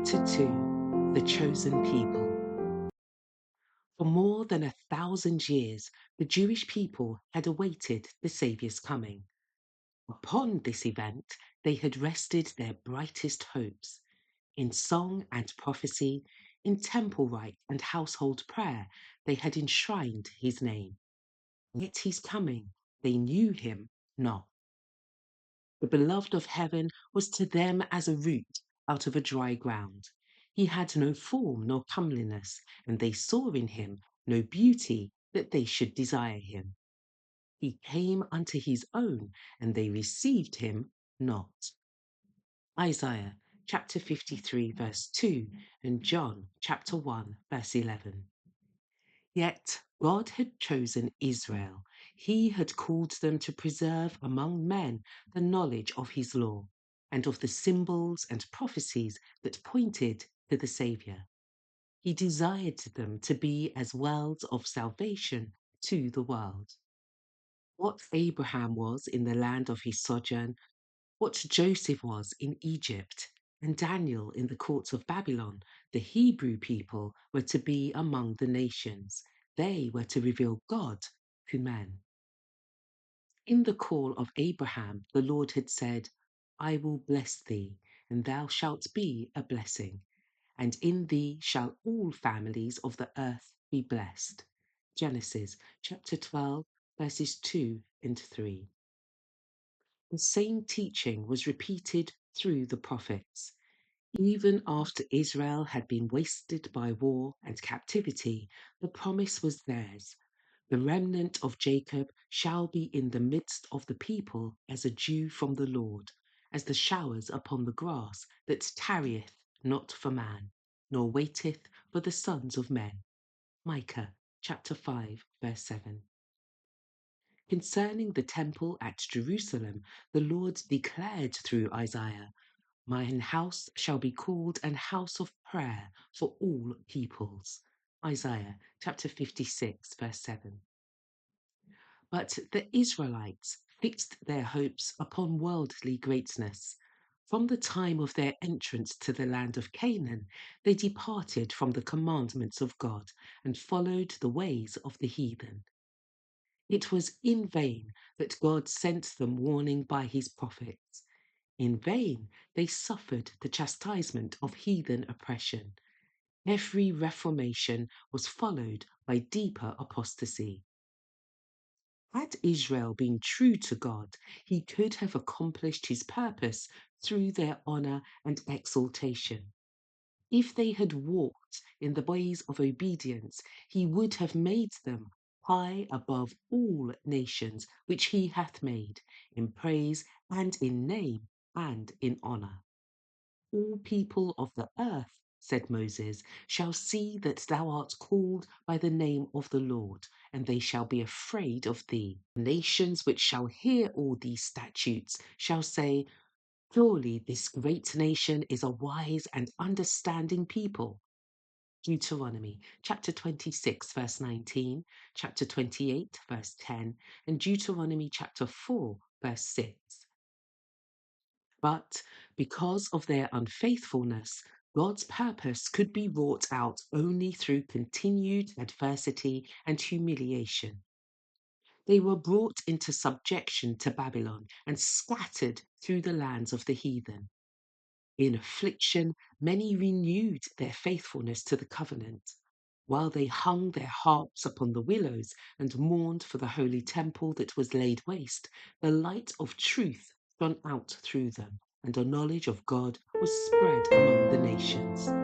Chapter 2 The Chosen People. For more than 1,000 years, the Jewish people had awaited the Saviour's coming. Upon this event, they had rested their brightest hopes. In song and prophecy, in temple rite and household prayer, they had enshrined his name. Yet his coming, they knew him not. The beloved of heaven was to them as a root out of a dry ground. He had no form nor comeliness, and they saw in him no beauty that they should desire him. He came unto his own, and they received him not. Isaiah chapter 53, verse 2, and John chapter 1, verse 11. Yet God had chosen Israel. He had called them to preserve among men the knowledge of his law and of the symbols and prophecies that pointed to the Saviour. He desired them to be as wells of salvation to the world. What Abraham was in the land of his sojourn, what Joseph was in Egypt, and Daniel in the courts of Babylon, the Hebrew people were to be among the nations. They were to reveal God to men. In the call of Abraham, the Lord had said, I will bless thee, and thou shalt be a blessing, and in thee shall all families of the earth be blessed. Genesis chapter 12, verses 2 and 3. The same teaching was repeated through the prophets. Even after Israel had been wasted by war and captivity, the promise was theirs. The remnant of Jacob shall be in the midst of the people as a dew from the Lord, as the showers upon the grass that tarrieth not for man, nor waiteth for the sons of men. Micah chapter 5, verse 7. Concerning the temple at Jerusalem, the Lord declared through Isaiah, Mine house shall be called an house of prayer for all peoples. Isaiah chapter 56, verse 7. But the Israelites fixed their hopes upon worldly greatness. From the time of their entrance to the land of Canaan, they departed from the commandments of God and followed the ways of the heathen. It was in vain that God sent them warning by his prophets. In vain they suffered the chastisement of heathen oppression. Every reformation was followed by deeper apostasy. Had Israel been true to God, he could have accomplished his purpose through their honor and exaltation. If they had walked in the ways of obedience, he would have made them high above all nations which he hath made, in praise and in name and in honor. All people of the earth, said Moses, shall see that thou art called by the name of the Lord, and they shall be afraid of thee. Nations which shall hear all these statutes shall say, Surely this great nation is a wise and understanding people. Deuteronomy chapter 26, verse 19, chapter 28, verse 10, and Deuteronomy chapter 4, verse 6. But because of their unfaithfulness, God's purpose could be wrought out only through continued adversity and humiliation. They were brought into subjection to Babylon and scattered through the lands of the heathen. In affliction, many renewed their faithfulness to the covenant. While they hung their harps upon the willows and mourned for the holy temple that was laid waste, the light of truth shone out through them, and a knowledge of God was spread among the nations.